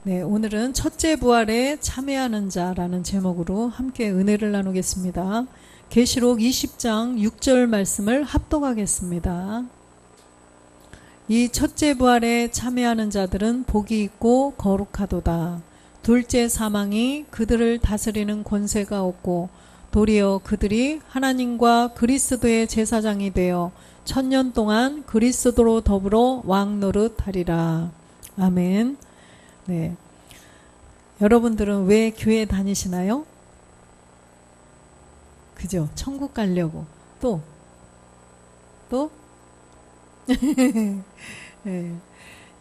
네, 오늘은 첫째 부활에 참여하는 자라는 제목으로 함께 은혜를 나누겠습니다. 계시록 20장 6절 말씀을 합독하겠습니다. 이 첫째 부활에 참여하는 자들은 복이 있고 거룩하도다. 둘째 사망이 그들을 다스리는 권세가 없고 도리어 그들이 하나님과 그리스도의 제사장이 되어 1000년 동안 그리스도로 더불어 왕 노릇하리라. 아멘. 네. 여러분들은 왜 교회 다니시나요? 그죠? 천국 가려고. 또? 네.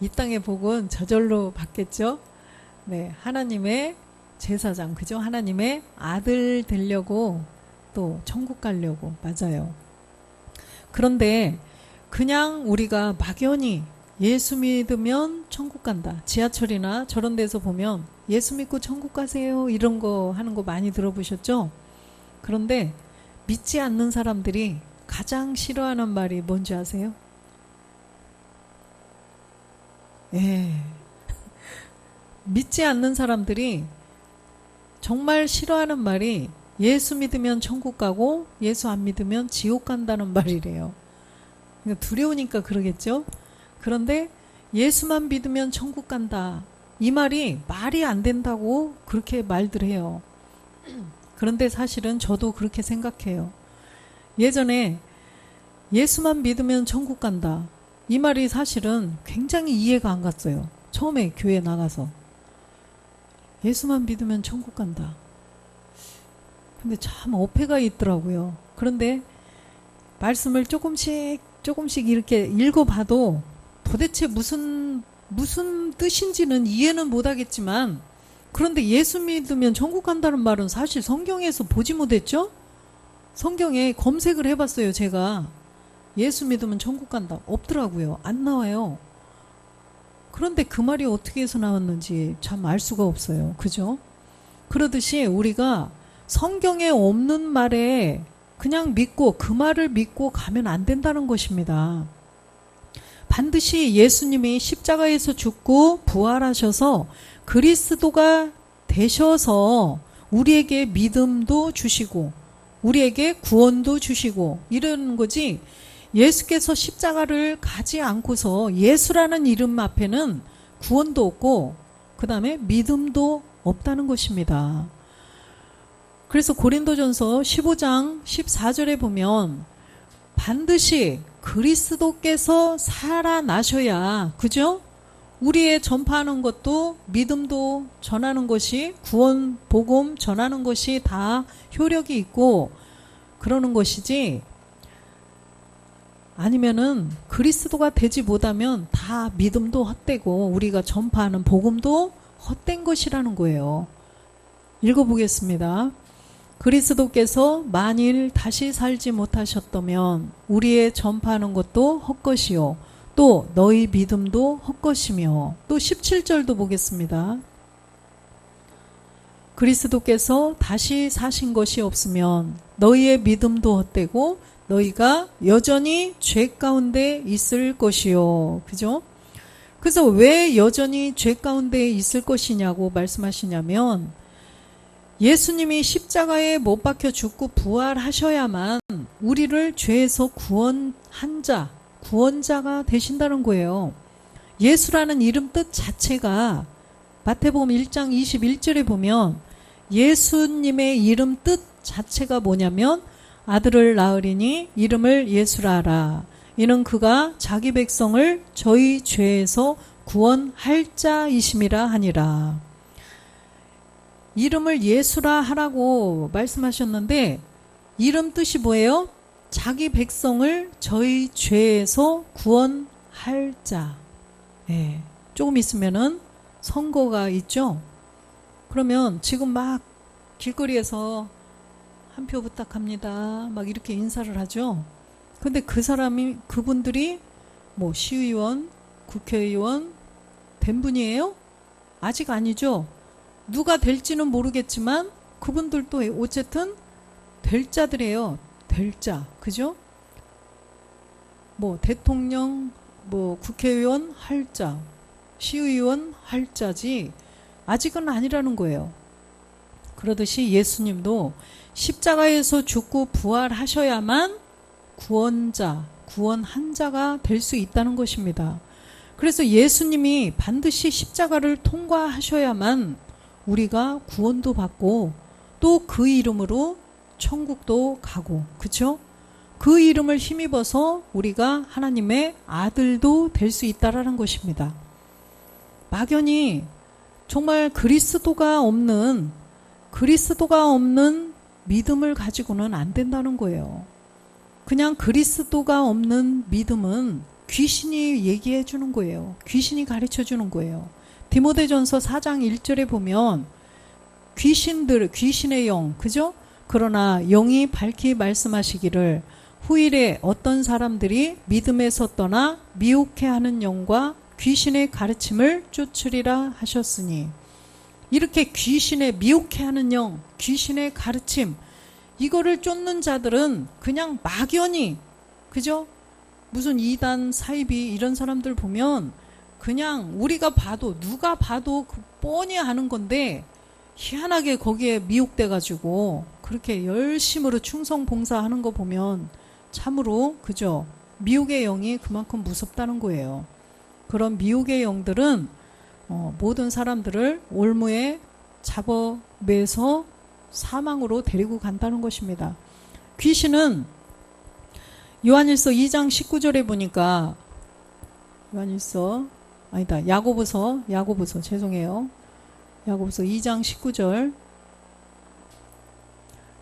이 땅의 복은 저절로 받겠죠? 네. 하나님의 제사장, 그죠? 하나님의 아들 되려고 또 천국 가려고. 맞아요. 그런데 그냥 우리가 막연히 예수 믿으면 천국 간다. 지하철이나 저런 데서 보면 예수 믿고 천국 가세요. 이런 거 하는 거 많이 들어보셨죠? 그런데 믿지 않는 사람들이 가장 싫어하는 말이 뭔지 아세요? 예. 믿지 않는 사람들이 정말 싫어하는 말이 예수 믿으면 천국 가고 예수 안 믿으면 지옥 간다는 말이래요. 그러니까 두려우니까 그러겠죠? 그런데 예수만 믿으면 천국 간다. 이 말이 말이 안 된다고 그렇게 말들 해요. 그런데 사실은 저도 그렇게 생각해요. 예전에 예수만 믿으면 천국 간다. 이 말이 사실은 굉장히 이해가 안 갔어요. 처음에 교회 나가서. 예수만 믿으면 천국 간다. 근데 참 어폐가 있더라고요. 그런데 말씀을 조금씩 이렇게 읽어봐도 도대체 무슨 뜻인지는 이해는 못하겠지만, 그런데 예수 믿으면 천국 간다는 말은 사실 성경에서 보지 못했죠? 성경에 검색을 해봤어요. 제가 예수 믿으면 천국 간다 없더라고요. 안 나와요. 그런데 그 말이 어떻게 해서 나왔는지 참 알 수가 없어요. 그죠? 그러듯이 우리가 성경에 없는 말에 그냥 믿고 그 말을 믿고 가면 안 된다는 것입니다. 반드시 예수님이 십자가에서 죽고 부활하셔서 그리스도가 되셔서 우리에게 믿음도 주시고 우리에게 구원도 주시고 이러는 거지, 예수께서 십자가를 가지 않고서 예수라는 이름 앞에는 구원도 없고 그 다음에 믿음도 없다는 것입니다. 그래서 고린도전서 15장 14절에 보면 반드시 그리스도께서 살아나셔야, 그죠? 우리의 전파하는 것도 믿음도 전하는 것이, 구원 복음 전하는 것이 다 효력이 있고 그러는 것이지, 아니면은 그리스도가 되지 못하면 다 믿음도 헛되고 우리가 전파하는 복음도 헛된 것이라는 거예요. 읽어보겠습니다. 그리스도께서 만일 다시 살지 못하셨다면 우리의 전파하는 것도 헛것이요 또 너희 믿음도 헛것이며, 또 17절도 보겠습니다. 그리스도께서 다시 사신 것이 없으면 너희의 믿음도 헛되고 너희가 여전히 죄 가운데 있을 것이요. 그죠? 그래서 왜 여전히 죄 가운데 있을 것이냐고 말씀하시냐면, 예수님이 십자가에 못 박혀 죽고 부활하셔야만 우리를 죄에서 구원한 자, 구원자가 되신다는 거예요. 예수라는 이름 뜻 자체가 마태복음 1장 21절에 보면 예수님의 이름 뜻 자체가 뭐냐면 아들을 낳으리니 이름을 예수라 하라. 이는 그가 자기 백성을 저희 죄에서 구원할 자이심이라 하니라. 이름을 예수라 하라고 말씀하셨는데 이름 뜻이 뭐예요? 자기 백성을 저희 죄에서 구원할 자. 네. 조금 있으면은 선거가 있죠. 그러면 지금 막 길거리에서 한 표 부탁합니다. 막 이렇게 인사를 하죠. 근데 그분들이 뭐 시의원, 국회의원 된 분이에요? 아직 아니죠. 누가 될지는 모르겠지만 그분들도 어쨌든 될 자들이에요. 될 자. 그죠? 뭐 대통령, 뭐 국회의원 할 자, 시의원 할 자지 아직은 아니라는 거예요. 그러듯이 예수님도 십자가에서 죽고 부활하셔야만 구원자, 구원한 자가 될 수 있다는 것입니다. 그래서 예수님이 반드시 십자가를 통과하셔야만 우리가 구원도 받고 또 그 이름으로 천국도 가고, 그쵸? 그 이름을 힘입어서 우리가 하나님의 아들도 될 수 있다라는 것입니다. 막연히 정말 그리스도가 없는 믿음을 가지고는 안 된다는 거예요. 그냥 그리스도가 없는 믿음은 귀신이 얘기해 주는 거예요. 귀신이 가르쳐 주는 거예요. 디모데전서 4장 1절에 보면 귀신의 영, 그죠? 그러나 영이 밝히 말씀하시기를 후일에 어떤 사람들이 믿음에서 떠나 미혹해하는 영과 귀신의 가르침을 쫓으리라 하셨으니, 이렇게 귀신의 미혹해하는 영, 귀신의 가르침, 이거를 쫓는 자들은 그냥 막연히, 그죠? 무슨 이단, 사이비 이런 사람들 보면 그냥 우리가 봐도, 누가 봐도 뻔히 하는 건데 희한하게 거기에 미혹돼가지고 그렇게 열심으로 충성 봉사하는 거 보면 참으로, 그죠? 미혹의 영이 그만큼 무섭다는 거예요. 그런 미혹의 영들은 모든 사람들을 올무에 잡아매서 사망으로 데리고 간다는 것입니다. 귀신은 요한일서 2장 19절에 보니까, 야고보서 죄송해요. 야고보서 2장 19절,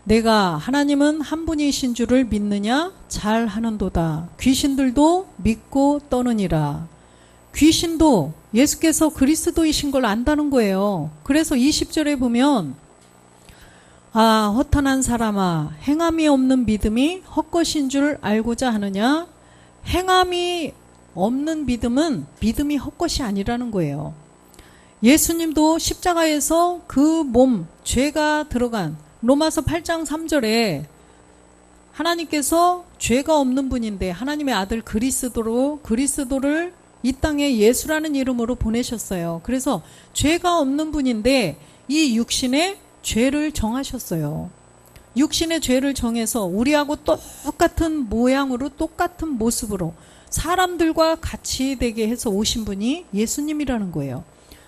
내가 하나님은 한 분이신 줄을 믿느냐? 잘 하는도다. 귀신들도 믿고 떠느니라. 귀신도 예수께서 그리스도이신 걸 안다는 거예요. 그래서 20절에 보면, 허탄한 사람아, 행함이 없는 믿음이 헛것인 줄 알고자 하느냐? 행함이 없는 믿음은 믿음이 헛것이 아니라는 거예요. 예수님도 십자가에서 그 몸, 죄가 들어간 로마서 8장 3절에 하나님께서 죄가 없는 분인데 하나님의 아들 그리스도를 이 땅에 예수라는 이름으로 보내셨어요. 그래서 죄가 없는 분인데 이 육신의 죄를 정하셨어요. 육신의 죄를 정해서 우리하고 똑같은 모양으로, 똑같은 모습으로 사람들과 같이 되게 해서 오신 분이 예수님이라는 거예요.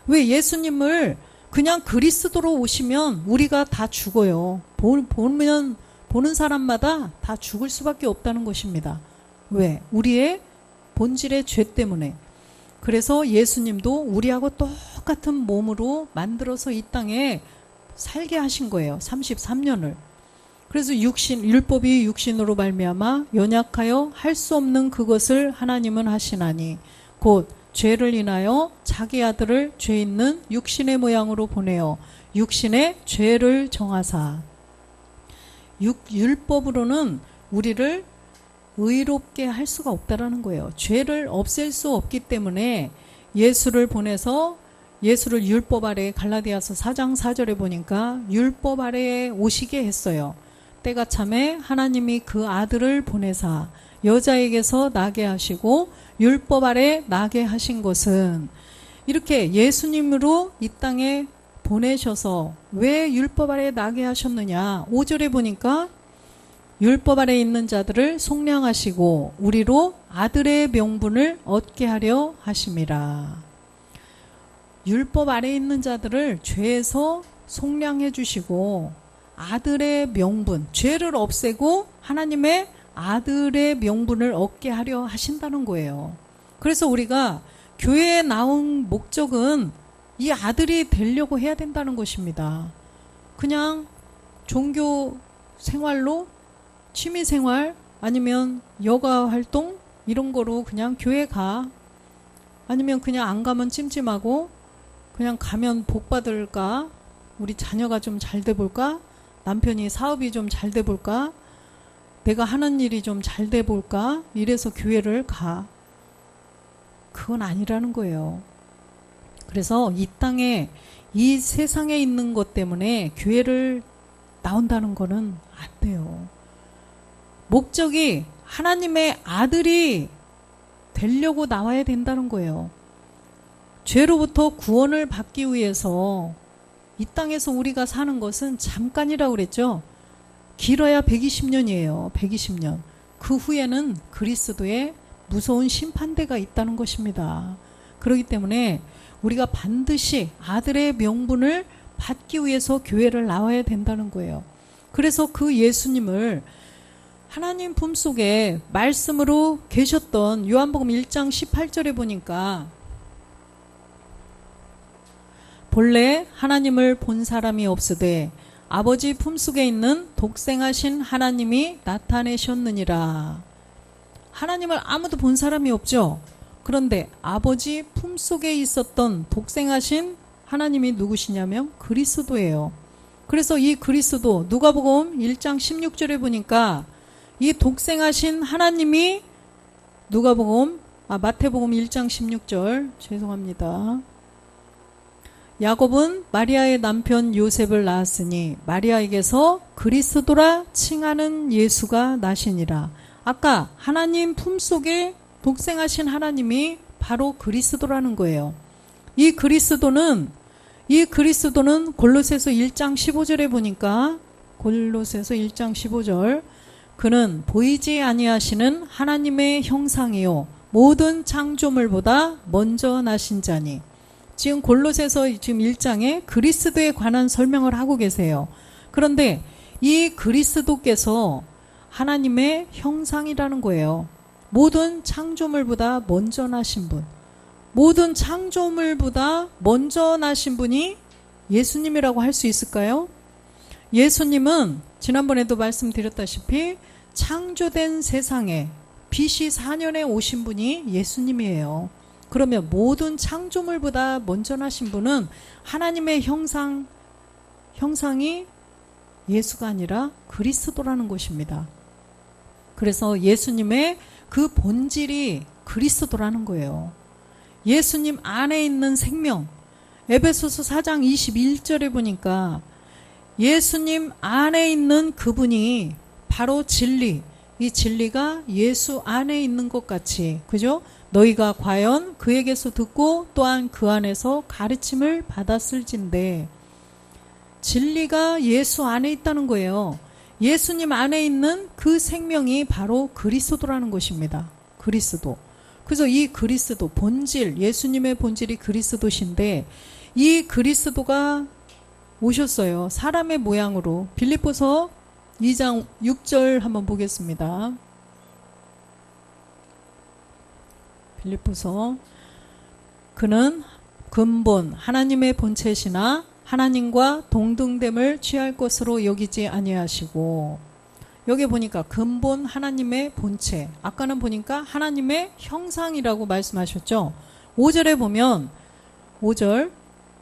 왜? 예수님을 그냥 그리스도로 오시면 우리가 다 죽어요. 보는 사람마다 다 죽을 수밖에 없다는 것입니다. 왜? 우리의 본질의 죄 때문에. 그래서 예수님도 우리하고 똑같은 몸으로 만들어서 이 땅에 살게 하신 거예요. 33년을. 그래서 율법이 육신으로 말미암아 연약하여 할 수 없는 그것을 하나님은 하시나니 곧 죄를 인하여 자기 아들을 죄 있는 육신의 모양으로 보내어 육신의 죄를 정하사. 율법으로는 우리를 의롭게 할 수가 없다라는 거예요. 죄를 없앨 수 없기 때문에 예수를 보내서 예수를 율법 아래, 갈라디아서 4장 4절에 보니까 율법 아래에 오시게 했어요. 때가 참에 하나님이 그 아들을 보내사 여자에게서 나게 하시고 율법 아래 나게 하신 것은, 이렇게 예수님으로 이 땅에 보내셔서 왜 율법 아래 나게 하셨느냐? 5절에 보니까 율법 아래 있는 자들을 속량하시고 우리로 아들의 명분을 얻게 하려 하심이라. 율법 아래 있는 자들을 죄에서 속량해 주시고 아들의 명분, 죄를 없애고 하나님의 아들의 명분을 얻게 하려 하신다는 거예요. 그래서 우리가 교회에 나온 목적은 이 아들이 되려고 해야 된다는 것입니다. 그냥 종교 생활로, 취미 생활, 아니면 여가 활동 이런 거로 그냥 교회 가, 아니면 그냥 안 가면 찜찜하고 그냥 가면 복 받을까, 우리 자녀가 좀 잘 돼 볼까, 남편이 사업이 좀 잘 돼 볼까, 내가 하는 일이 좀 잘 돼 볼까, 이래서 교회를 가. 그건 아니라는 거예요. 그래서 이 땅에, 이 세상에 있는 것 때문에 교회를 나온다는 거는 안 돼요. 목적이 하나님의 아들이 되려고 나와야 된다는 거예요. 죄로부터 구원을 받기 위해서 이 땅에서 우리가 사는 것은 잠깐이라고 그랬죠. 길어야 120년이에요. 120년. 그 후에는 그리스도의 무서운 심판대가 있다는 것입니다. 그렇기 때문에 우리가 반드시 아들의 명분을 받기 위해서 교회를 나와야 된다는 거예요. 그래서 그 예수님을 하나님 품속에 말씀으로 계셨던 요한복음 1장 18절에 보니까 본래 하나님을 본 사람이 없으되 아버지 품속에 있는 독생하신 하나님이 나타내셨느니라. 하나님을 아무도 본 사람이 없죠. 그런데 아버지 품속에 있었던 독생하신 하나님이 누구시냐면 그리스도예요. 그래서 이 그리스도 누가복음 1장 16절에 보니까 이 독생하신 하나님이 마태복음 1장 16절 죄송합니다. 야곱은 마리아의 남편 요셉을 낳았으니 마리아에게서 그리스도라 칭하는 예수가 나시니라. 아까 하나님 품속에 독생하신 하나님이 바로 그리스도라는 거예요. 이 그리스도는 골로새서 1장 15절에 보니까 골로새서 1장 15절 그는 보이지 아니하시는 하나님의 형상이요 모든 창조물보다 먼저 나신 자니. 지금 골로새서 지금 1장에 그리스도에 관한 설명을 하고 계세요. 그런데 이 그리스도께서 하나님의 형상이라는 거예요. 모든 창조물보다 먼저 나신 분. 모든 창조물보다 먼저 나신 분이 예수님이라고 할 수 있을까요? 예수님은 지난번에도 말씀드렸다시피 창조된 세상에 BC 4년에 오신 분이 예수님이에요. 그러면 모든 창조물보다 먼저 나신 분은 하나님의 형상이 예수가 아니라 그리스도라는 것입니다. 그래서 예수님의 그 본질이 그리스도라는 거예요. 예수님 안에 있는 생명, 에베소서 4장 21절에 보니까 예수님 안에 있는 그분이 바로 진리, 이 진리가 예수 안에 있는 것 같이, 그죠? 너희가 과연 그에게서 듣고 또한 그 안에서 가르침을 받았을진데, 진리가 예수 안에 있다는 거예요. 예수님 안에 있는 그 생명이 바로 그리스도라는 것입니다. 그리스도. 그래서 이 그리스도 본질, 예수님의 본질이 그리스도신데 이 그리스도가 오셨어요. 사람의 모양으로. 빌립보서 2장 6절 한번 보겠습니다. 빌립보서 그는 근본 하나님의 본체시나 하나님과 동등됨을 취할 것으로 여기지 아니하시고, 여기 보니까 근본 하나님의 본체, 아까는 보니까 하나님의 형상이라고 말씀하셨죠. 5절에 보면 5절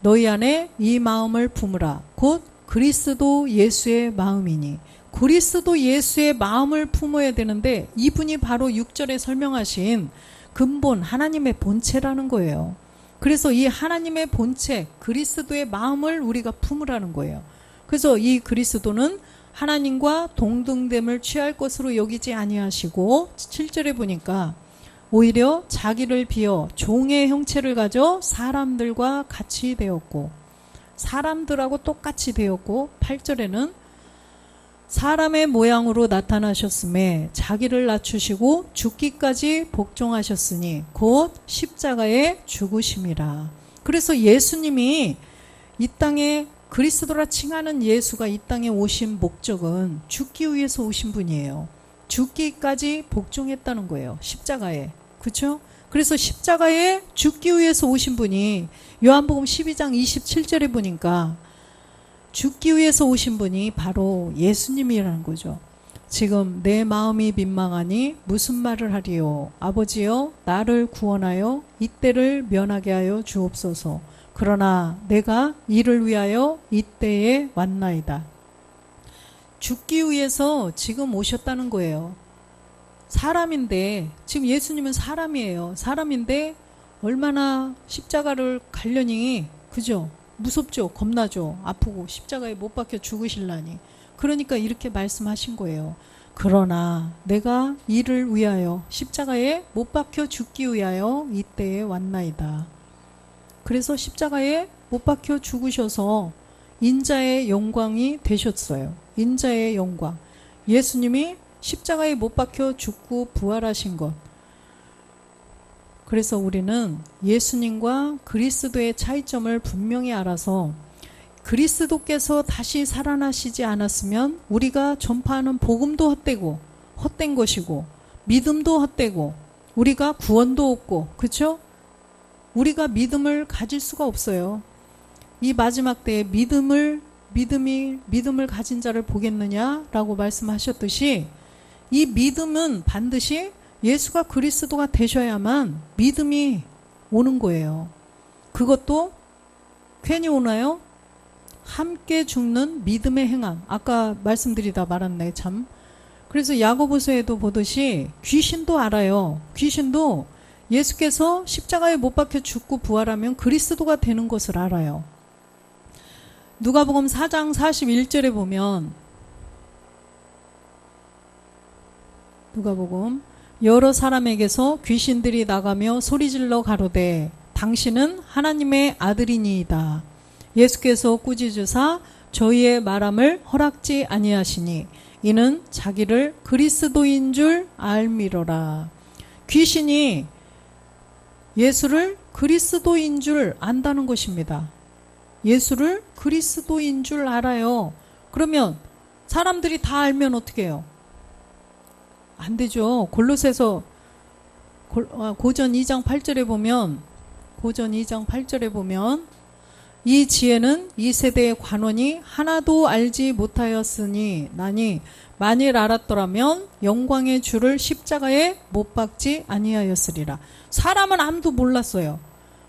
너희 안에 이 마음을 품으라 곧 그리스도 예수의 마음이니. 그리스도 예수의 마음을 품어야 되는데 이분이 바로 6절에 설명하신 근본 하나님의 본체라는 거예요. 그래서 이 하나님의 본체 그리스도의 마음을 우리가 품으라는 거예요. 그래서 이 그리스도는 하나님과 동등됨을 취할 것으로 여기지 아니하시고 7절에 보니까 오히려 자기를 비어 종의 형체를 가져 사람들과 같이 되었고, 사람들하고 똑같이 되었고, 8절에는 사람의 모양으로 나타나셨음에 자기를 낮추시고 죽기까지 복종하셨으니 곧 십자가에 죽으심이라. 그래서 예수님이 이 땅에 그리스도라 칭하는 예수가 이 땅에 오신 목적은 죽기 위해서 오신 분이에요. 죽기까지 복종했다는 거예요. 십자가에. 그렇죠? 그래서 십자가에 죽기 위해서 오신 분이 요한복음 12장 27절에 보니까 죽기 위해서 오신 분이 바로 예수님이라는 거죠. 지금 내 마음이 민망하니 무슨 말을 하리요? 아버지여 나를 구원하여 이때를 면하게 하여 주옵소서. 그러나 내가 이를 위하여 이때에 왔나이다. 죽기 위해서 지금 오셨다는 거예요. 사람인데, 지금 예수님은 사람이에요. 사람인데 얼마나 십자가를 가려니, 그죠? 무섭죠? 겁나죠? 아프고 십자가에 못 박혀 죽으실라니. 그러니까 이렇게 말씀하신 거예요. 그러나 내가 이를 위하여 십자가에 못 박혀 죽기 위하여 이때에 왔나이다. 그래서 십자가에 못 박혀 죽으셔서 인자의 영광이 되셨어요. 인자의 영광. 예수님이 십자가에 못 박혀 죽고 부활하신 것. 그래서 우리는 예수님과 그리스도의 차이점을 분명히 알아서 그리스도께서 다시 살아나시지 않았으면 우리가 전파하는 복음도 헛되고 헛된 것이고 믿음도 헛되고 우리가 구원도 없고, 그렇죠? 우리가 믿음을 가질 수가 없어요. 이 마지막 때에 믿음을 가진 자를 보겠느냐라고 말씀하셨듯이 이 믿음은 반드시 예수가 그리스도가 되셔야만 믿음이 오는 거예요. 그것도 괜히 오나요? 함께 죽는 믿음의 행함. 아까 말씀드리다 말았네, 참. 그래서 야고보서에도 보듯이 귀신도 알아요. 귀신도 예수께서 십자가에 못 박혀 죽고 부활하면 그리스도가 되는 것을 알아요. 누가복음 4장 41절에 보면 누가복음 여러 사람에게서 귀신들이 나가며 소리질러 가로되 당신은 하나님의 아들이니이다. 예수께서 꾸짖으사 저희의 말함을 허락지 아니하시니 이는 자기를 그리스도인 줄 알미러라. 귀신이 예수를 그리스도인 줄 안다는 것입니다. 예수를 그리스도인 줄 알아요. 그러면 사람들이 다 알면 어떻게 해요? 안 되죠. 골로새서 고전 2장 8절에 보면 이 지혜는 이 세대의 관원이 하나도 알지 못하였으니 나니 만일 알았더라면 영광의 주를 십자가에 못 박지 아니하였으리라. 사람은 아무도 몰랐어요.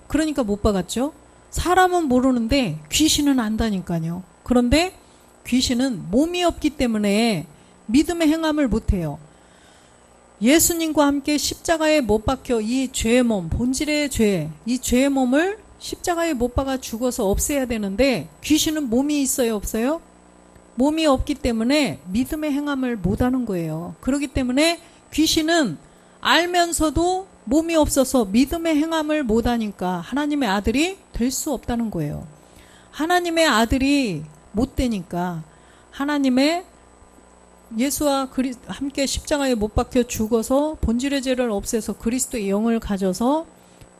그러니까 못 박았죠. 사람은 모르는데 귀신은 안다니까요. 그런데 귀신은 몸이 없기 때문에 믿음의 행함을 못해요. 예수님과 함께 십자가에 못 박혀 이 죄의 몸, 본질의 죄, 이 죄의 몸을 십자가에 못 박아 죽어서 없애야 되는데 귀신은 몸이 있어요, 없어요? 몸이 없기 때문에 믿음의 행함을 못하는 거예요. 그렇기 때문에 귀신은 알면서도 몸이 없어서 믿음의 행함을 못하니까 하나님의 아들이 될 수 없다는 거예요. 하나님의 아들이 못 되니까 하나님의 예수와 함께 십자가에 못 박혀 죽어서 본질의 죄를 없애서 그리스도의 영을 가져서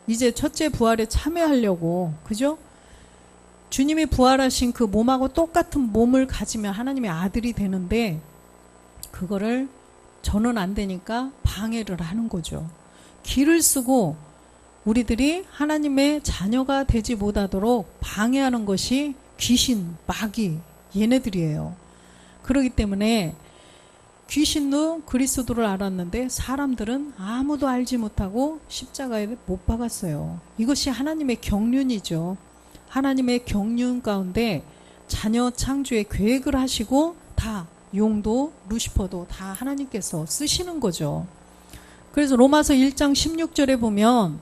이제 첫째 부활에 참여하려고, 그죠? 주님이 부활하신 그 몸하고 똑같은 몸을 가지면 하나님의 아들이 되는데 그거를 저는 안 되니까 방해를 하는 거죠. 길을 쓰고 우리들이 하나님의 자녀가 되지 못하도록 방해하는 것이 귀신, 마귀, 얘네들이에요. 그렇기 때문에 귀신도 그리스도를 알았는데 사람들은 아무도 알지 못하고 십자가에 못 박았어요. 이것이 하나님의 경륜이죠. 하나님의 경륜 가운데 자녀 창조의 계획을 하시고 다 용도 루시퍼도 다 하나님께서 쓰시는 거죠. 그래서 로마서 1장 16절에 보면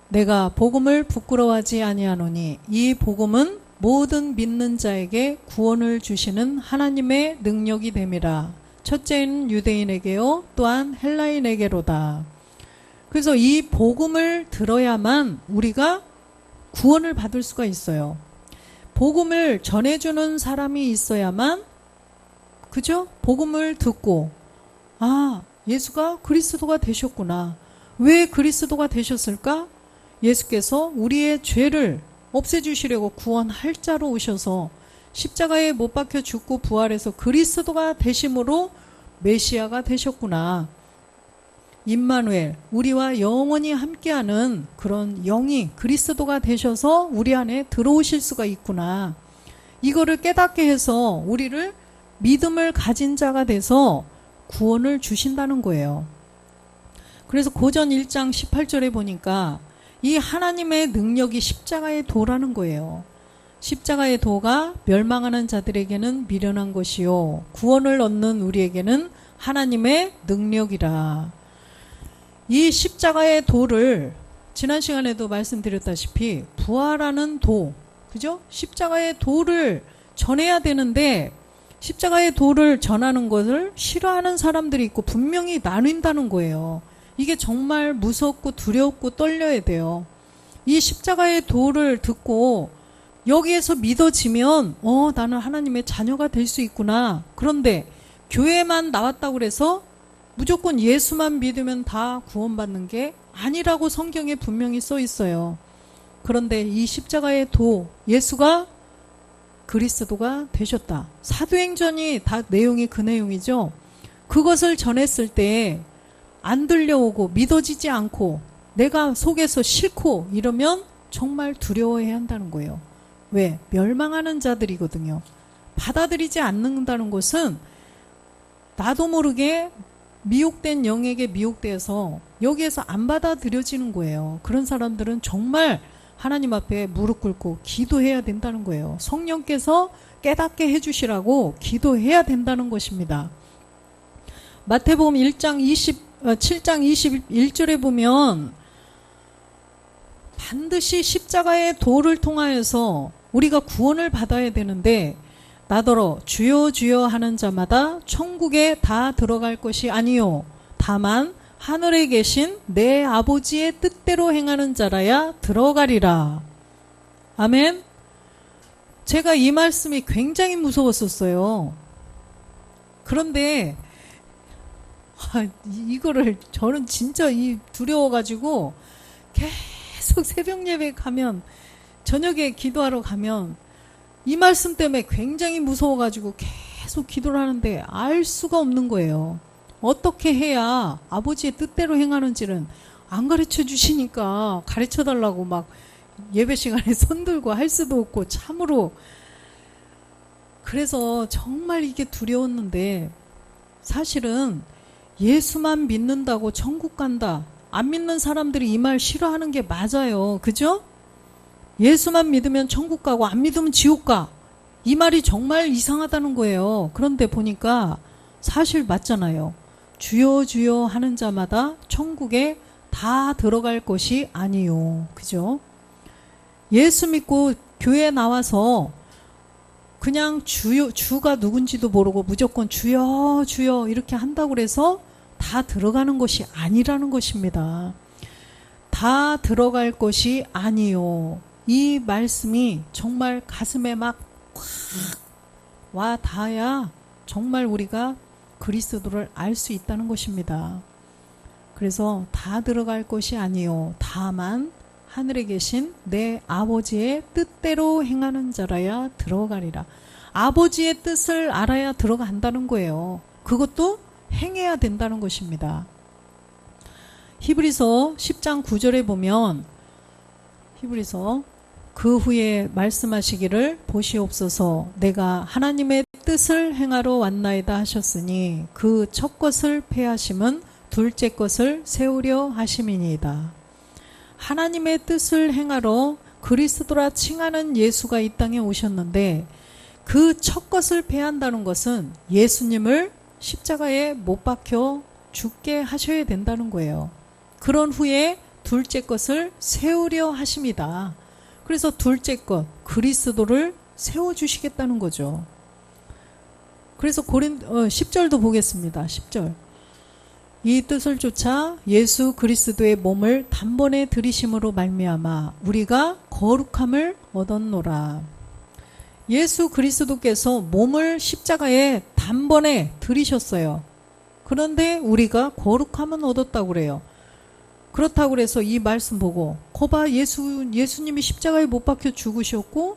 내가 복음을 부끄러워하지 아니하노니 이 복음은 모든 믿는 자에게 구원을 주시는 하나님의 능력이 됨이라. 첫째는 유대인에게요 또한 헬라인에게로다. 그래서 이 복음을 들어야만 우리가 구원을 받을 수가 있어요. 복음을 전해주는 사람이 있어야만, 그죠? 복음을 듣고 예수가 그리스도가 되셨구나. 왜 그리스도가 되셨을까? 예수께서 우리의 죄를 없애주시려고 구원할 자로 오셔서 십자가에 못 박혀 죽고 부활해서 그리스도가 되심으로 메시아가 되셨구나. 임마누엘, 우리와 영원히 함께하는 그런 영이 그리스도가 되셔서 우리 안에 들어오실 수가 있구나. 이거를 깨닫게 해서 우리를 믿음을 가진 자가 돼서 구원을 주신다는 거예요. 그래서 고전 1장 18절에 보니까 이 하나님의 능력이 십자가의 도라는 거예요. 십자가의 도가 멸망하는 자들에게는 미련한 것이요 구원을 얻는 우리에게는 하나님의 능력이라. 이 십자가의 도를 지난 시간에도 말씀드렸다시피 부활하는 도, 그죠? 십자가의 도를 전해야 되는데 십자가의 도를 전하는 것을 싫어하는 사람들이 있고 분명히 나뉜다는 거예요. 이게 정말 무섭고 두렵고 떨려야 돼요. 이 십자가의 도를 듣고 여기에서 믿어지면 나는 하나님의 자녀가 될 수 있구나. 그런데 교회만 나왔다고 그래서 무조건 예수만 믿으면 다 구원받는 게 아니라고 성경에 분명히 써 있어요. 그런데 이 십자가의 도, 예수가 그리스도가 되셨다. 사도행전이 다 내용이 그 내용이죠. 그것을 전했을 때 안 들려오고 믿어지지 않고 내가 속에서 싫고 이러면 정말 두려워해야 한다는 거예요. 왜? 멸망하는 자들이거든요. 받아들이지 않는다는 것은 나도 모르게 미혹된 영에게 미혹돼서 여기에서 안 받아들여지는 거예요. 그런 사람들은 정말 하나님 앞에 무릎 꿇고 기도해야 된다는 거예요. 성령께서 깨닫게 해주시라고 기도해야 된다는 것입니다. 마태복음 7장 21절에 보면 반드시 십자가의 도를 통하여서 우리가 구원을 받아야 되는데 나더러 주여 주여 하는 자마다 천국에 다 들어갈 것이 아니요 다만 하늘에 계신 내 아버지의 뜻대로 행하는 자라야 들어가리라. 아멘. 제가 이 말씀이 굉장히 무서웠었어요. 그런데 이거를 저는 진짜 두려워가지고 계속 새벽 예배 가면 저녁에 기도하러 가면 이 말씀 때문에 굉장히 무서워가지고 계속 기도를 하는데 알 수가 없는 거예요. 어떻게 해야 아버지의 뜻대로 행하는지는 안 가르쳐 주시니까 가르쳐 달라고 막 예배 시간에 손 들고 할 수도 없고 참으로 그래서 정말 이게 두려웠는데 사실은 예수만 믿는다고 천국 간다. 안 믿는 사람들이 이 말 싫어하는 게 맞아요. 그죠? 예수만 믿으면 천국 가고 안 믿으면 지옥 가. 이 말이 정말 이상하다는 거예요. 그런데 보니까 사실 맞잖아요. 주여 주여 하는 자마다 천국에 다 들어갈 것이 아니요. 그죠? 예수 믿고 교회에 나와서 그냥 주가 누군지도 모르고 무조건 주여 주여 이렇게 한다고 그래서 다 들어가는 것이 아니라는 것입니다. 다 들어갈 것이 아니요. 이 말씀이 정말 가슴에 막 확 와 닿아야 정말 우리가 그리스도를 알 수 있다는 것입니다. 그래서 다 들어갈 것이 아니요 다만 하늘에 계신 내 아버지의 뜻대로 행하는 자라야 들어가리라. 아버지의 뜻을 알아야 들어간다는 거예요. 그것도 행해야 된다는 것입니다. 히브리서 10장 9절에 보면 히브리서 그 후에 말씀하시기를 보시옵소서 내가 하나님의 뜻을 행하러 왔나이다 하셨으니 그 첫 것을 폐하심은 둘째 것을 세우려 하심이니이다. 하나님의 뜻을 행하러 그리스도라 칭하는 예수가 이 땅에 오셨는데 그 첫 것을 폐한다는 것은 예수님을 십자가에 못 박혀 죽게 하셔야 된다는 거예요. 그런 후에 둘째 것을 세우려 하십니다. 그래서 둘째 것 그리스도를 세워주시겠다는 거죠. 그래서 10절도 보겠습니다. 10절 이 뜻을 쫓아 예수 그리스도의 몸을 단번에 들이심으로 말미암아 우리가 거룩함을 얻었노라. 예수 그리스도께서 몸을 십자가에 단번에 들이셨어요. 그런데 우리가 거룩함은 얻었다고 그래요. 그렇다고 그래서 이 말씀 보고 거봐 예수님이 십자가에 못 박혀 죽으셨고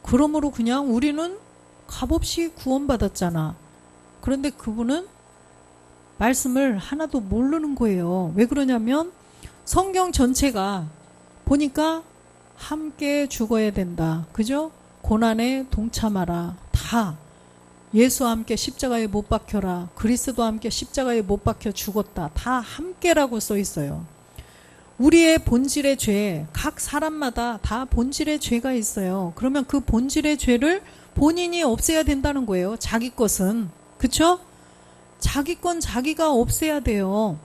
그러므로 그냥 우리는 값없이 구원받았잖아. 그런데 그분은 말씀을 하나도 모르는 거예요. 왜 그러냐면 성경 전체가 보니까 함께 죽어야 된다. 그죠? 고난에 동참하라. 다 예수와 함께 십자가에 못 박혀라. 그리스도와 함께 십자가에 못 박혀 죽었다. 다 함께라고 써 있어요. 우리의 본질의 죄, 각 사람마다 다 본질의 죄가 있어요. 그러면 그 본질의 죄를 본인이 없애야 된다는 거예요. 자기 것은. 그쵸? 자기 건 자기가 없애야 돼요.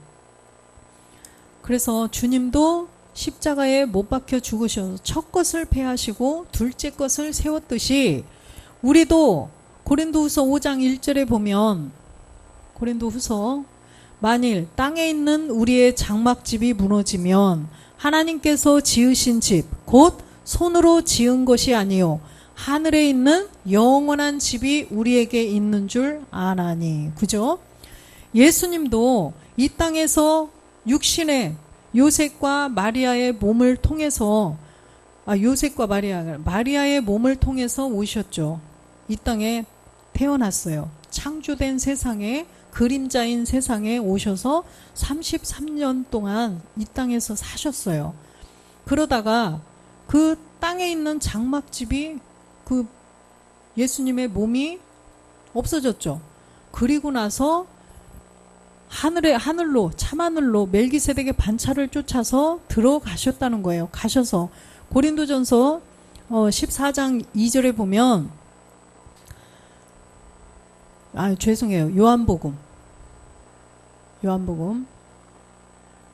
그래서 주님도 십자가에 못 박혀 죽으셔서 첫 것을 폐하시고 둘째 것을 세웠듯이 우리도 고린도후서 5장 1절에 보면 고린도후서 만일 땅에 있는 우리의 장막집이 무너지면 하나님께서 지으신 집, 곧 손으로 지은 것이 아니요 하늘에 있는 영원한 집이 우리에게 있는 줄 아나니. 그죠? 예수님도 이 땅에서 육신의 요셉과 마리아의 몸을 통해서 요셉과 마리아의 몸을 통해서 오셨죠. 이 땅에 태어났어요. 창조된 세상에, 그림자인 세상에 오셔서 33년 동안 이 땅에서 사셨어요. 그러다가 그 땅에 있는 장막집이 그 예수님의 몸이 없어졌죠. 그리고 나서 하늘로, 참하늘로 멜기세덱의 반차를 쫓아서 들어가셨다는 거예요. 가셔서 고린도전서 14장 2절에 보면 죄송해요. 요한복음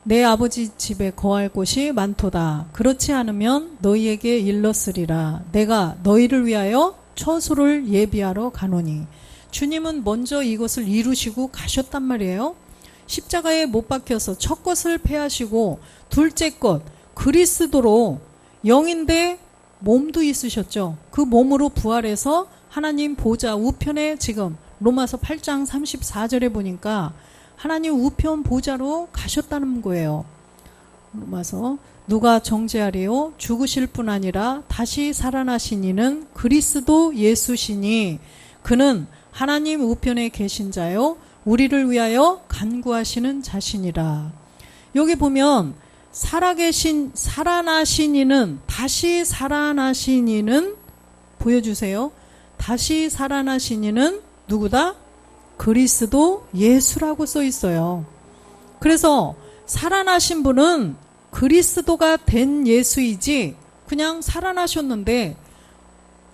내 아버지 집에 거할 곳이 많도다. 그렇지 않으면 너희에게 일렀으리라. 내가 너희를 위하여 처소를 예비하러 가노니. 주님은 먼저 이것을 이루시고 가셨단 말이에요. 십자가에 못 박혀서 첫 것을 패하시고 둘째 것 그리스도로 영인데 몸도 있으셨죠. 그 몸으로 부활해서 하나님 보좌 우편에 지금 로마서 8장 34절에 보니까 하나님 우편 보좌로 가셨다는 거예요. 로마서 누가 정죄하리요? 죽으실 뿐 아니라 다시 살아나신 이는 그리스도 예수시니 그는 하나님 우편에 계신 자요 우리를 위하여 간구하시는 자신이라. 여기 보면 살아나신 이는, 다시 살아나신 이는 보여주세요. 다시 살아나신 이는 누구다? 그리스도 예수라고 써 있어요. 그래서 살아나신 분은 그리스도가 된 예수이지 그냥 살아나셨는데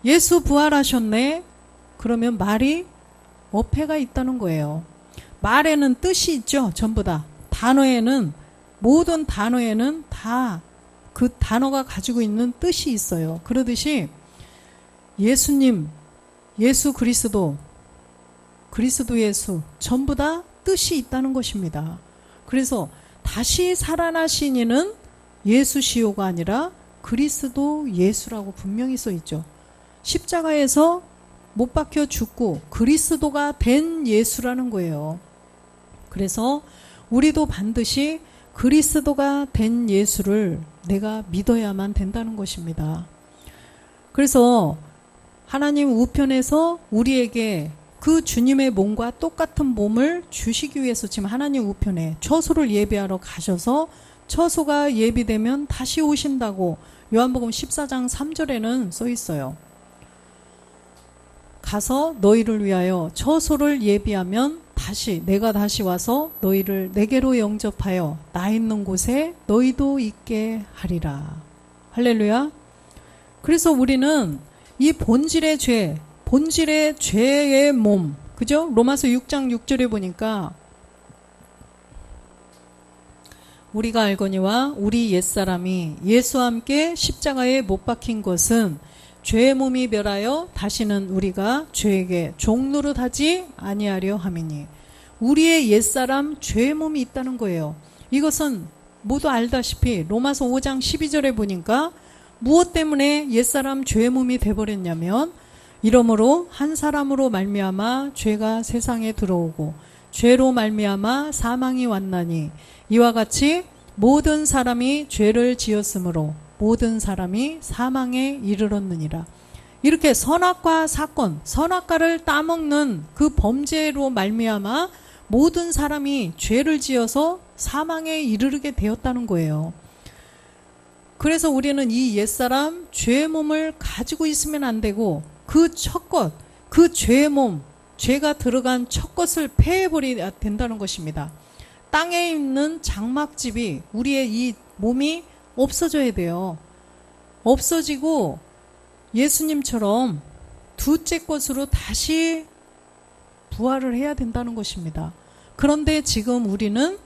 예수 부활하셨네? 그러면 말이 어폐가 있다는 거예요. 말에는 뜻이 있죠. 전부 다. 모든 단어에는 다 그 단어가 가지고 있는 뜻이 있어요. 그러듯이 예수님, 예수 그리스도 예수 전부 다 뜻이 있다는 것입니다. 그래서 다시 살아나신 이는 예수시오가 아니라 그리스도 예수라고 분명히 써 있죠. 십자가에서 못 박혀 죽고 그리스도가 된 예수라는 거예요. 그래서 우리도 반드시 그리스도가 된 예수를 내가 믿어야만 된다는 것입니다. 그래서 하나님 우편에서 우리에게 그 주님의 몸과 똑같은 몸을 주시기 위해서 지금 하나님 우편에 처소를 예비하러 가셔서 처소가 예비되면 다시 오신다고 요한복음 14장 3절에는 써 있어요. 가서 너희를 위하여 처소를 예비하면 내가 다시 와서 너희를 내게로 영접하여 나 있는 곳에 너희도 있게 하리라. 할렐루야. 그래서 우리는 이 본질의 죄의 몸, 그죠? 로마서 6장 6절에 보니까 우리가 알거니와 우리 옛사람이 예수와 함께 십자가에 못 박힌 것은 죄의 몸이 멸하여 다시는 우리가 죄에게 종노릇하지 아니하려 함이니. 우리의 옛사람 죄의 몸이 있다는 거예요. 이것은 모두 알다시피 로마서 5장 12절에 보니까 무엇 때문에 옛사람 죄의 몸이 돼버렸냐면 이러므로 한 사람으로 말미암아 죄가 세상에 들어오고 죄로 말미암아 사망이 왔나니 이와 같이 모든 사람이 죄를 지었으므로 모든 사람이 사망에 이르렀느니라. 이렇게 선악과 사건, 선악과를 따먹는 그 범죄로 말미암아 모든 사람이 죄를 지어서 사망에 이르게 되었다는 거예요. 그래서 우리는 이 옛사람 죄의 몸을 가지고 있으면 안 되고 그 첫 것, 그 죄의 몸, 죄가 들어간 첫 것을 폐해버려야 된다는 것입니다. 땅에 있는 장막집이 우리의 이 몸이 없어져야 돼요. 없어지고 예수님처럼 둘째 것으로 다시 부활을 해야 된다는 것입니다. 그런데 지금 우리는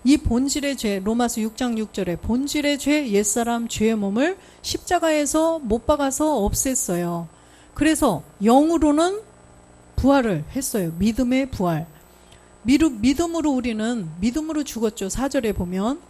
이 본질의 죄, 로마서 6장 6절에 본질의 죄, 옛사람 죄의 몸을 십자가에서 못 박아서 없앴어요. 그래서 영으로는 부활을 했어요. 믿음의 부활. 믿음으로 우리는 믿음으로 죽었죠. 4절에 보면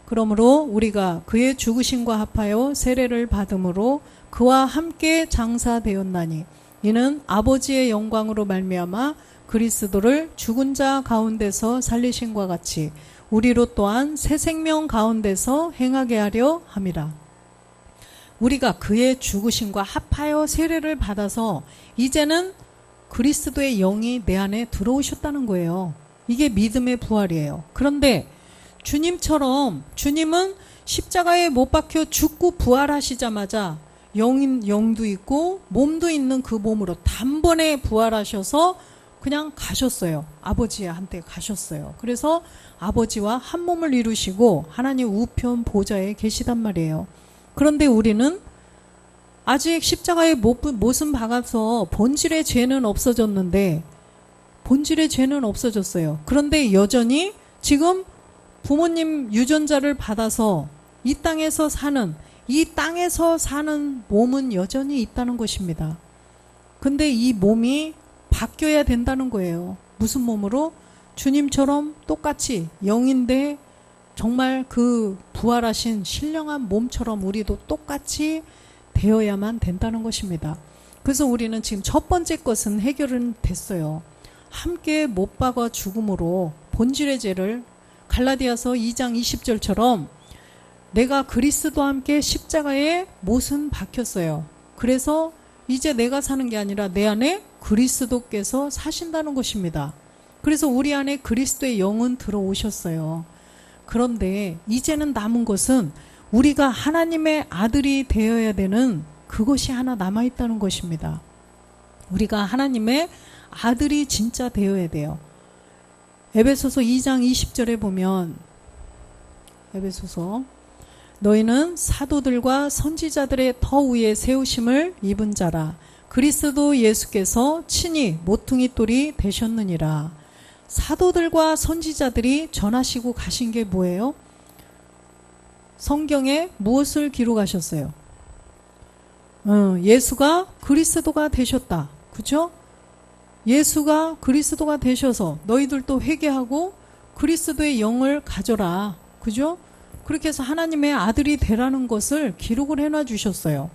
그러므로 우리가 그의 죽으심과 합하여 세례를 받음으로 그와 함께 장사되었나니 이는 아버지의 영광으로 말미암아 그리스도를 죽은 자 가운데서 살리신과 같이 우리로 또한 새 생명 가운데서 행하게 하려 함이라. 우리가 그의 죽으심과 합하여 세례를 받아서 이제는 그리스도의 영이 내 안에 들어오셨다는 거예요. 이게 믿음의 부활이에요. 그런데 주님처럼 주님은 십자가에 못 박혀 죽고 부활하시자마자 영도 있고 몸도 있는 그 몸으로 단번에 부활하셔서 그냥 가셨어요. 아버지한테 가셨어요. 그래서 아버지와 한 몸을 이루시고 하나님 우편 보좌에 계시단 말이에요. 그런데 우리는 아직 십자가에 못은 박아서 본질의 죄는 없어졌는데 본질의 죄는 없어졌어요. 그런데 여전히 지금 부모님 유전자를 받아서 이 땅에서 사는 몸은 여전히 있다는 것입니다. 근데 이 몸이 바뀌어야 된다는 거예요. 무슨 몸으로? 주님처럼 똑같이 영인데 정말 그 부활하신 신령한 몸처럼 우리도 똑같이 되어야만 된다는 것입니다. 그래서 우리는 지금 첫 번째 것은 해결은 됐어요. 함께 못 박아 죽음으로 본질의 죄를 갈라디아서 2장 20절처럼 내가 그리스도와 함께 십자가에 못은 박혔어요. 그래서 이제 내가 사는 게 아니라 내 안에 그리스도께서 사신다는 것입니다. 그래서 우리 안에 그리스도의 영은 들어오셨어요. 그런데 이제는 남은 것은 우리가 하나님의 아들이 되어야 되는 그것이 하나 남아있다는 것입니다. 우리가 하나님의 아들이 진짜 되어야 돼요. 에베소서 2장 20절에 보면 에베소서 너희는 사도들과 선지자들의 터 위에 세우심을 입은 자라 그리스도 예수께서 친히 모퉁이 돌이 되셨느니라. 사도들과 선지자들이 전하시고 가신 게 뭐예요? 성경에 무엇을 기록하셨어요? 예수가 그리스도가 되셨다. 그죠? 예수가 그리스도가 되셔서 너희들도 회개하고 그리스도의 영을 가져라. 그죠? 그렇게 해서 하나님의 아들이 되라는 것을 기록을 해놔 주셨어요.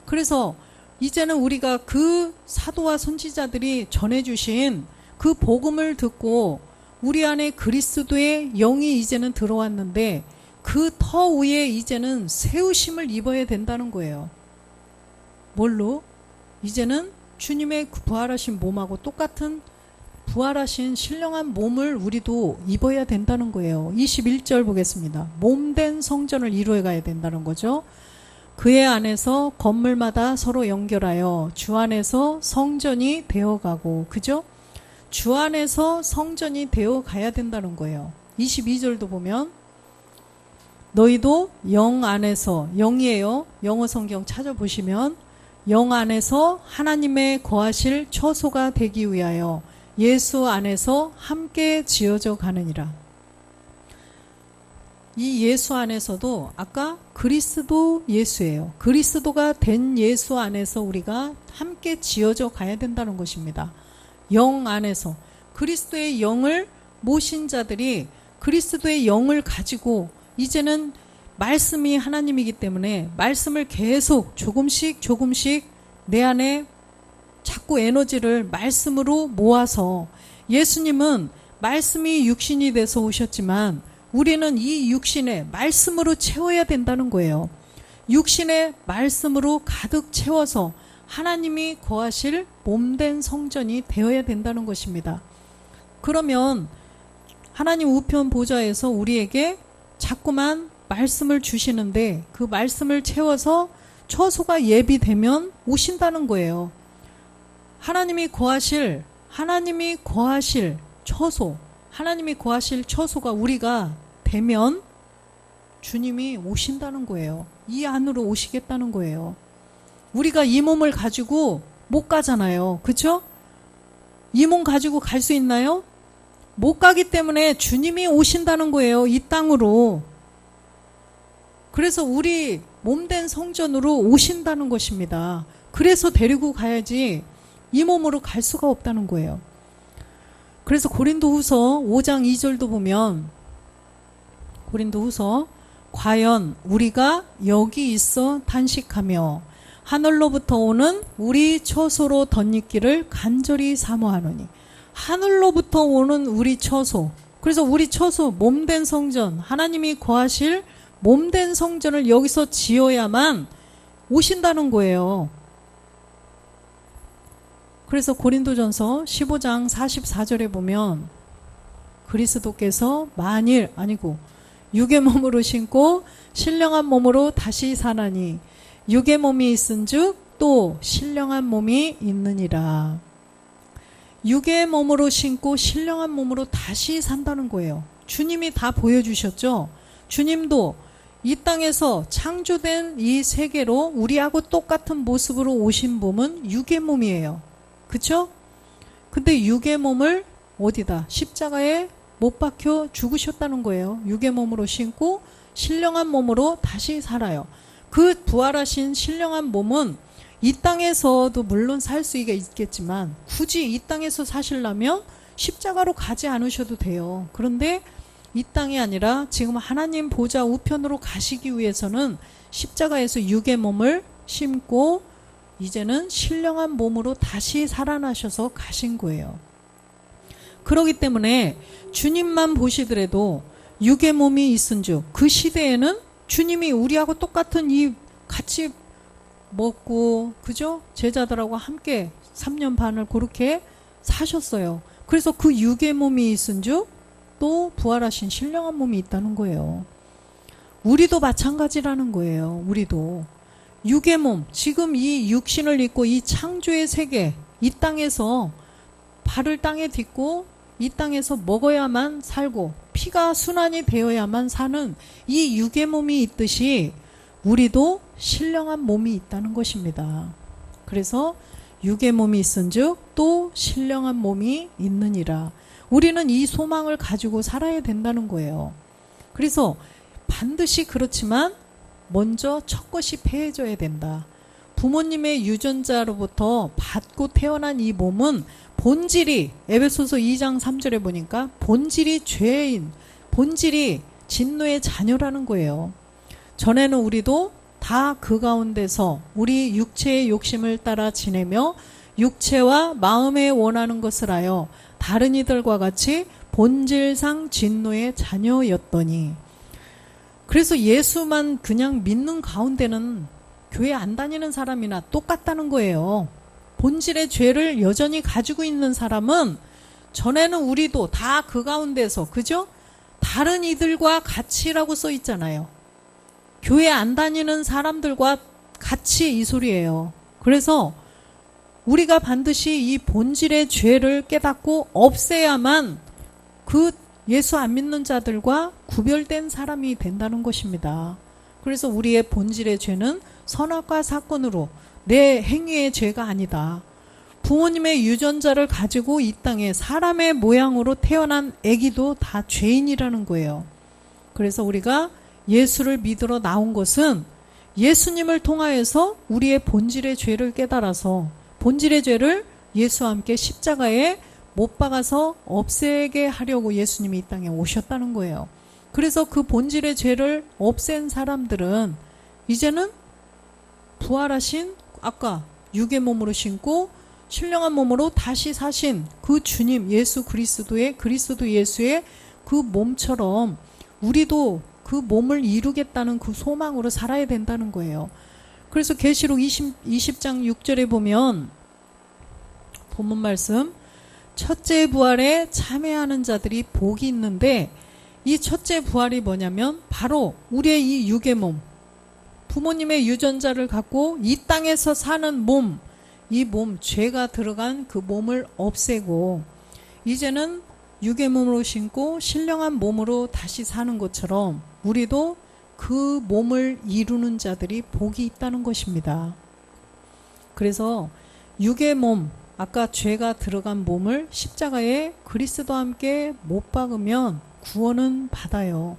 그래서 이제는 우리가 그 사도와 선지자들이 전해주신 그 복음을 듣고 우리 안에 그리스도의 영이 이제는 들어왔는데 그 터 위에 이제는 세우심을 입어야 된다는 거예요. 뭘로? 이제는 주님의 부활하신 몸하고 똑같은 부활하신 신령한 몸을 우리도 입어야 된다는 거예요. 21절 보겠습니다. 몸된 성전을 이루어 가야 된다는 거죠. 그의 안에서 건물마다 서로 연결하여 주 안에서 성전이 되어가고, 그죠? 주 안에서 성전이 되어 가야 된다는 거예요. 22절도 보면 너희도 영 안에서, 영이에요. 영어 성경 찾아보시면 영 안에서 하나님의 거하실 처소가 되기 위하여 예수 안에서 함께 지어져 가느니라. 이 예수 안에서도 아까 그리스도 예수예요. 그리스도가 된 예수 안에서 우리가 함께 지어져 가야 된다는 것입니다. 영 안에서 그리스도의 영을 모신 자들이 그리스도의 영을 가지고 이제는 말씀이 하나님이기 때문에 말씀을 계속 조금씩 내 안에 자꾸 에너지를 말씀으로 모아서, 예수님은 말씀이 육신이 돼서 오셨지만 우리는 이 육신에 말씀으로 채워야 된다는 거예요. 육신의 말씀으로 가득 채워서 하나님이 거하실 몸된 성전이 되어야 된다는 것입니다. 그러면 하나님 우편 보좌에서 우리에게 자꾸만 말씀을 주시는데 그 말씀을 채워서 처소가 예비되면 오신다는 거예요. 하나님이 거하실 처소, 하나님이 거하실 처소가 우리가 되면 주님이 오신다는 거예요. 이 안으로 오시겠다는 거예요. 우리가 이 몸을 가지고 못 가잖아요. 그렇죠? 이 몸 가지고 갈 수 있나요? 못 가기 때문에 주님이 오신다는 거예요. 이 땅으로. 그래서 우리 몸된 성전으로 오신다는 것입니다. 그래서 데리고 가야지 이 몸으로 갈 수가 없다는 거예요. 그래서 고린도후서 5장 2절도 보면 고린도후서 과연 우리가 여기 있어 탄식하며 하늘로부터 오는 우리 처소로 덧입기를 간절히 사모하노니. 하늘로부터 오는 우리 처소. 그래서 우리 처소, 몸된 성전, 하나님이 거하실 몸된 성전을 여기서 지어야만 오신다는 거예요. 그래서 고린도전서 15장 44절에 보면 그리스도께서 만일 아니고 육의 몸으로 신고 신령한 몸으로 다시 사나니 육의 몸이 있은즉 또 신령한 몸이 있느니라. 육의 몸으로 신고 신령한 몸으로 다시 산다는 거예요. 주님이 다 보여주셨죠. 주님도 이 땅에서 창조된 이 세계로 우리하고 똑같은 모습으로 오신 몸은 육의 몸이에요. 그쵸? 근데 육의 몸을 어디다? 십자가에 못 박혀 죽으셨다는 거예요. 육의 몸으로 신고 신령한 몸으로 다시 살아요. 그 부활하신 신령한 몸은 이 땅에서도 물론 살 수 있겠지만 굳이 이 땅에서 사시려면 십자가로 가지 않으셔도 돼요. 그런데 이 땅이 아니라 지금 하나님 보좌 우편으로 가시기 위해서는 십자가에서 육의 몸을 심고 이제는 신령한 몸으로 다시 살아나셔서 가신 거예요. 그렇기 때문에 주님만 보시더라도 육의 몸이 있은즉 그 시대에는 주님이 우리하고 똑같은 이 같이 먹고 그죠? 제자들하고 함께 3년 반을 그렇게 사셨어요. 그래서 그 육의 몸이 있은즉 또 부활하신 신령한 몸이 있다는 거예요. 우리도 마찬가지라는 거예요. 우리도 육의 몸, 지금 이 육신을 입고 이 창조의 세계, 이 땅에서 발을 땅에 딛고 이 땅에서 먹어야만 살고 피가 순환이 되어야만 사는 이 육의 몸이 있듯이 우리도 신령한 몸이 있다는 것입니다. 그래서 육의 몸이 있은즉 또 신령한 몸이 있느니라. 우리는 이 소망을 가지고 살아야 된다는 거예요. 그래서 반드시 그렇지만 먼저 첫 것이 패해져야 된다. 부모님의 유전자로부터 받고 태어난 이 몸은 본질이 에베소서 2장 3절에 보니까 본질이 죄인, 본질이 진노의 자녀라는 거예요. 전에는 우리도 다 그 가운데서 우리 육체의 욕심을 따라 지내며 육체와 마음에 원하는 것을 하여 다른 이들과 같이 본질상 진노의 자녀였더니. 그래서 예수만 그냥 믿는 가운데는 교회 안 다니는 사람이나 똑같다는 거예요. 본질의 죄를 여전히 가지고 있는 사람은 전에는 우리도 다 그 가운데서 그죠? 다른 이들과 같이라고 써 있잖아요. 교회 안 다니는 사람들과 같이 이 소리예요. 그래서 우리가 반드시 이 본질의 죄를 깨닫고 없애야만 그 예수 안 믿는 자들과 구별된 사람이 된다는 것입니다. 그래서 우리의 본질의 죄는 선악과 사건으로 내 행위의 죄가 아니다. 부모님의 유전자를 가지고 이 땅에 사람의 모양으로 태어난 아기도 다 죄인이라는 거예요. 그래서 우리가 예수를 믿으러 나온 것은 예수님을 통하여서 우리의 본질의 죄를 깨달아서 본질의 죄를 예수와 함께 십자가에 못 박아서 없애게 하려고 예수님이 이 땅에 오셨다는 거예요. 그래서 그 본질의 죄를 없앤 사람들은 이제는 부활하신 아까 육의 몸으로 신고 신령한 몸으로 다시 사신 그 주님 예수 그리스도의 그리스도 예수의 그 몸처럼 우리도 그 몸을 이루겠다는 그 소망으로 살아야 된다는 거예요. 그래서 계시록 20장 6절에 보면 본문 말씀 첫째 부활에 참여하는 자들이 복이 있는데 이 첫째 부활이 뭐냐면 바로 우리의 이 육의 몸 부모님의 유전자를 갖고 이 땅에서 사는 몸 이 몸 죄가 들어간 그 몸을 없애고 이제는 육의 몸으로 신고 신령한 몸으로 다시 사는 것처럼 우리도 그 몸을 이루는 자들이 복이 있다는 것입니다. 그래서 육의 몸 아까 죄가 들어간 몸을 십자가에 그리스도와 함께 못 박으면 구원은 받아요.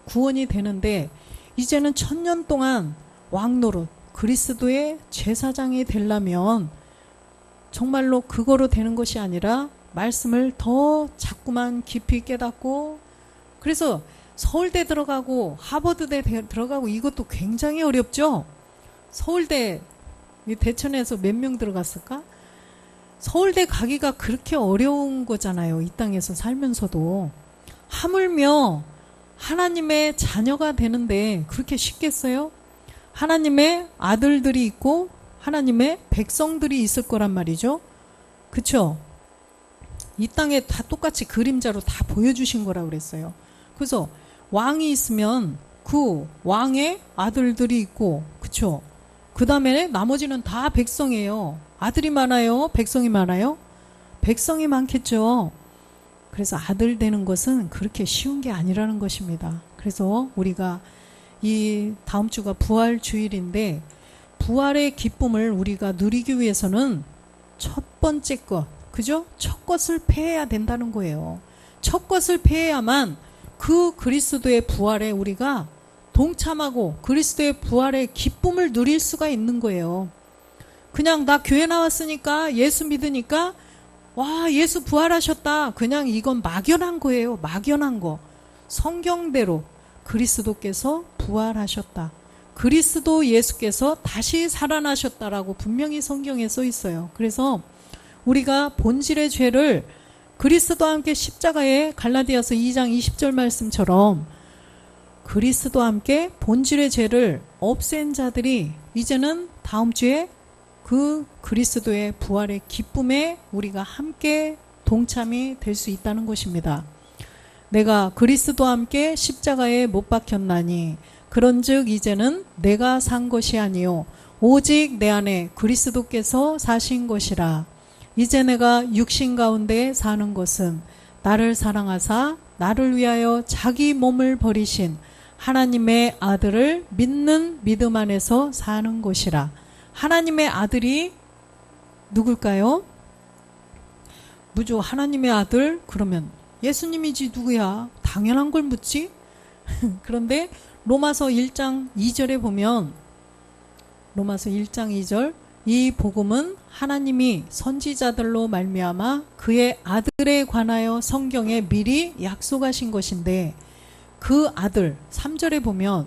구원이 되는데 이제는 1000년 동안 왕노릇 그리스도의 제사장이 되려면 정말로 그거로 되는 것이 아니라 말씀을 더 자꾸만 깊이 깨닫고, 그래서 서울대 들어가고 하버드대 들어가고 이것도 굉장히 어렵죠. 서울대 대천에서 몇 명 들어갔을까? 서울대 가기가 그렇게 어려운 거잖아요. 이 땅에서 살면서도. 하물며 하나님의 자녀가 되는데 그렇게 쉽겠어요? 하나님의 아들들이 있고 하나님의 백성들이 있을 거란 말이죠. 그쵸? 이 땅에 다 똑같이 그림자로 다 보여주신 거라고 그랬어요. 그래서 왕이 있으면 그 왕의 아들들이 있고, 그쵸? 그 다음에 나머지는 다 백성이에요. 아들이 많아요? 백성이 많아요? 백성이 많겠죠. 그래서 아들 되는 것은 그렇게 쉬운 게 아니라는 것입니다. 그래서 우리가 이 다음 주가 부활 주일인데, 부활의 기쁨을 우리가 누리기 위해서는 첫 번째 것, 그죠? 첫 것을 패해야 된다는 거예요. 첫 것을 패해야만 그 그리스도의 부활에 우리가 동참하고 그리스도의 부활의 기쁨을 누릴 수가 있는 거예요. 그냥 나 교회 나왔으니까 예수 믿으니까 와 예수 부활하셨다, 그냥 이건 막연한 거예요. 막연한 거. 성경대로 그리스도께서 부활하셨다, 그리스도 예수께서 다시 살아나셨다라고 분명히 성경에 써 있어요. 그래서 우리가 본질의 죄를 그리스도와 함께 십자가에, 갈라디아서 2장 20절 말씀처럼 그리스도와 함께 본질의 죄를 없앤 자들이 이제는 다음 주에 그 그리스도의 부활의 기쁨에 우리가 함께 동참이 될 수 있다는 것입니다. 내가 그리스도와 함께 십자가에 못 박혔나니 그런즉 이제는 내가 산 것이 아니요 오직 내 안에 그리스도께서 사신 것이라. 이제 내가 육신 가운데 사는 것은 나를 사랑하사 나를 위하여 자기 몸을 버리신 하나님의 아들을 믿는 믿음 안에서 사는 것이라. 하나님의 아들이 누굴까요? 무조 하나님의 아들 그러면 예수님이지 누구야? 당연한 걸 묻지? 그런데 로마서 1장 2절에 보면, 로마서 1장 2절, 이 복음은 하나님이 선지자들로 말미암아 그의 아들에 관하여 성경에 미리 약속하신 것인데, 그 아들 3절에 보면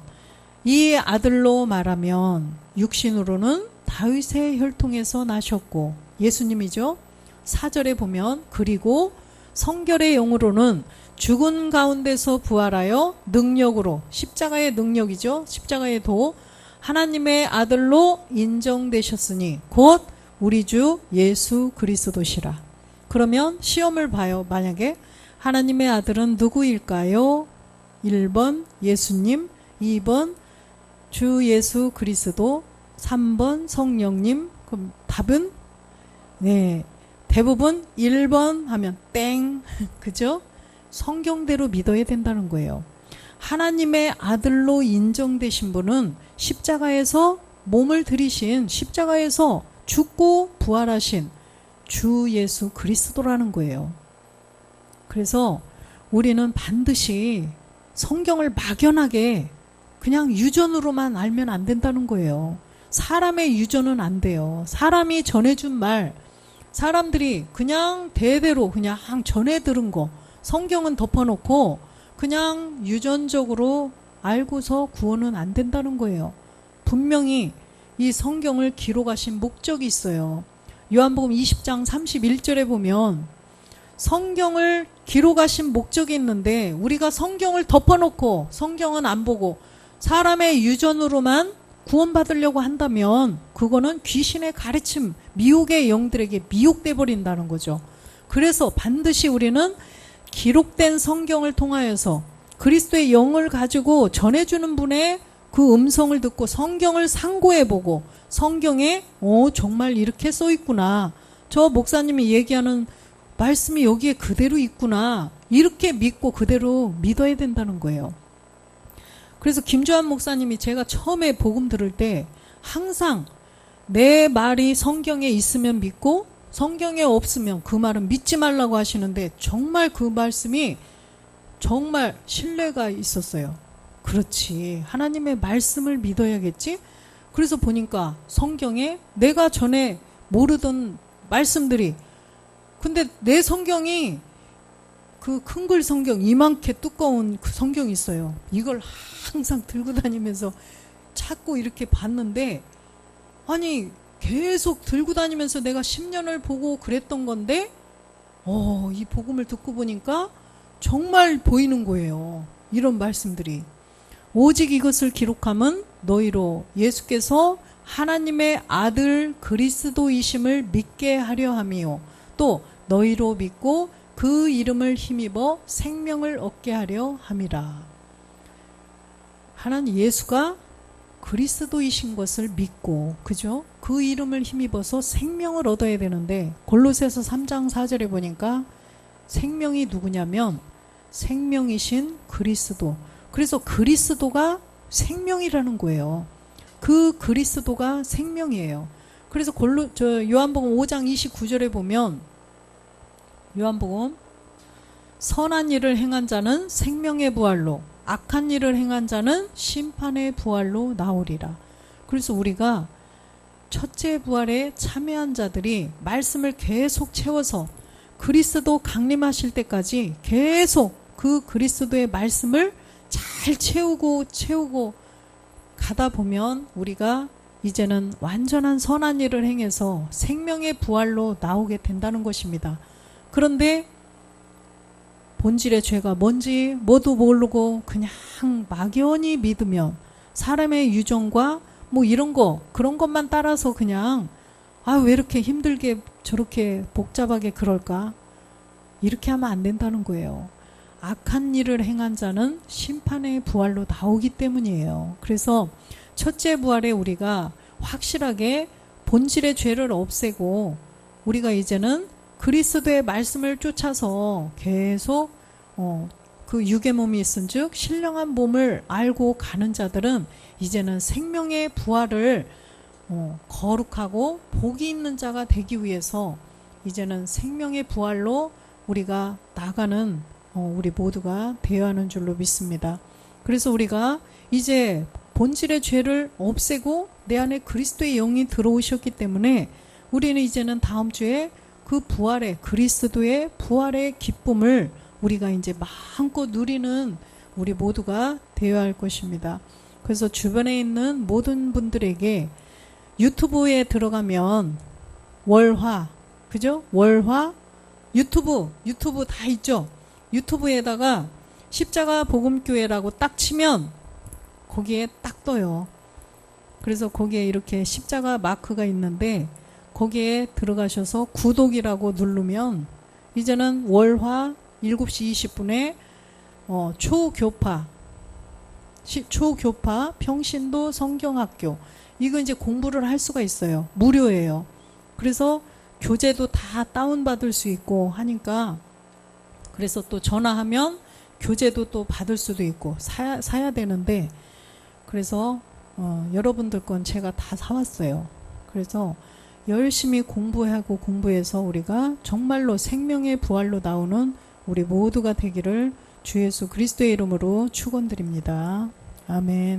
이 아들로 말하면 육신으로는 다윗의 혈통에서 나셨고, 예수님이죠. 4절에 보면 그리고 성결의 영으로는 죽은 가운데서 부활하여 능력으로, 십자가의 능력이죠. 십자가의 도, 하나님의 아들로 인정되셨으니 곧 우리 주 예수 그리스도시라. 그러면 시험을 봐요. 만약에 하나님의 아들은 누구일까요? 1번 예수님, 2번 주 예수 그리스도, 3번 성령님. 그럼 답은 네, 대부분 1번 하면 땡. 그죠? 성경대로 믿어야 된다는 거예요. 하나님의 아들로 인정되신 분은 십자가에서 몸을 들이신, 십자가에서 죽고 부활하신 주 예수 그리스도라는 거예요. 그래서 우리는 반드시 성경을 막연하게 그냥 유전으로만 알면 안 된다는 거예요. 사람의 유전은 안 돼요. 사람이 전해준 말, 사람들이 그냥 대대로 그냥 전해 들은 거 성경은 덮어놓고 그냥 유전적으로 알고서 구원은 안 된다는 거예요. 분명히 이 성경을 기록하신 목적이 있어요. 요한복음 20장 31절에 보면 성경을 기록하신 목적이 있는데, 우리가 성경을 덮어놓고 성경은 안 보고 사람의 유전으로만 구원받으려고 한다면 그거는 귀신의 가르침, 미혹의 영들에게 미혹돼 버린다는 거죠. 그래서 반드시 우리는 기록된 성경을 통하여서 그리스도의 영을 가지고 전해주는 분의 그 음성을 듣고 성경을 상고해보고, 성경에 정말 이렇게 써있구나, 저 목사님이 얘기하는 말씀이 여기에 그대로 있구나, 이렇게 믿고 그대로 믿어야 된다는 거예요. 그래서 김주환 목사님이 제가 처음에 복음 들을 때 항상 내 말이 성경에 있으면 믿고 성경에 없으면 그 말은 믿지 말라고 하시는데, 정말 그 말씀이 정말 신뢰가 있었어요. 그렇지, 하나님의 말씀을 믿어야겠지. 그래서 보니까 성경에 내가 전에 모르던 말씀들이 근데 내 성경이 그 큰 글 성경 이만큼 두꺼운 그 성경이 있어요. 이걸 항상 들고 다니면서 자꾸 이렇게 봤는데, 아니 계속 들고 다니면서 내가 10년을 보고 그랬던 건데 이 복음을 듣고 보니까 정말 보이는 거예요. 이런 말씀들이. 오직 이것을 기록함은 너희로 예수께서 하나님의 아들 그리스도이심을 믿게 하려 함이요 또 너희로 믿고 그 이름을 힘입어 생명을 얻게 하려 함이라. 하나님 예수가 그리스도이신 것을 믿고, 그죠? 그 이름을 힘입어서 생명을 얻어야 되는데, 골로새서 3장 4절에 보니까 생명이 누구냐면 생명이신 그리스도. 그래서 그리스도가 생명이라는 거예요. 그 그리스도가 생명이에요. 그래서 요한복음 5장 29절에 보면, 요한복음, 선한 일을 행한 자는 생명의 부활로, 악한 일을 행한 자는 심판의 부활로 나오리라. 그래서 우리가 첫째 부활에 참여한 자들이 말씀을 계속 채워서 그리스도 강림하실 때까지 계속 그 그리스도의 말씀을 잘 채우고 가다 보면 우리가 이제는 완전한 선한 일을 행해서 생명의 부활로 나오게 된다는 것입니다. 그런데 본질의 죄가 뭔지 모두 모르고 그냥 막연히 믿으면, 사람의 유정과 뭐 이런 거, 그런 것만 따라서 그냥 왜 이렇게 힘들게 저렇게 복잡하게 그럴까? 이렇게 하면 안 된다는 거예요. 악한 일을 행한 자는 심판의 부활로 나오기 때문이에요. 그래서 첫째 부활에 우리가 확실하게 본질의 죄를 없애고 우리가 이제는 그리스도의 말씀을 쫓아서 계속 그 육의 몸이 있은즉 신령한 몸을 알고 가는 자들은 이제는 생명의 부활을 거룩하고 복이 있는 자가 되기 위해서 이제는 생명의 부활로 우리가 나가는 우리 모두가 되어야 하는 줄로 믿습니다. 그래서 우리가 이제 본질의 죄를 없애고 내 안에 그리스도의 영이 들어오셨기 때문에 우리는 이제는 다음 주에 그 부활의, 그리스도의 부활의 기쁨을 우리가 이제 마음껏 누리는 우리 모두가 되어야 할 것입니다. 그래서 주변에 있는 모든 분들에게 유튜브에 들어가면 월화, 그죠? 월화, 유튜브 다 있죠? 유튜브에다가 십자가 복음교회라고 딱 치면 거기에 딱 떠요. 그래서 거기에 이렇게 십자가 마크가 있는데 거기에 들어가셔서 구독이라고 누르면 이제는 월화 7시 20분에 초교파 평신도 성경학교, 이거 이제 공부를 할 수가 있어요. 무료예요. 그래서 교재도 다 다운받을 수 있고 하니까, 그래서 또 전화하면 교재도 또 받을 수도 있고 사야 되는데, 그래서 여러분들 건 제가 다 사왔어요. 그래서 열심히 공부해서 우리가 정말로 생명의 부활로 나오는 우리 모두가 되기를 주 예수 그리스도의 이름으로 축원드립니다. 아멘.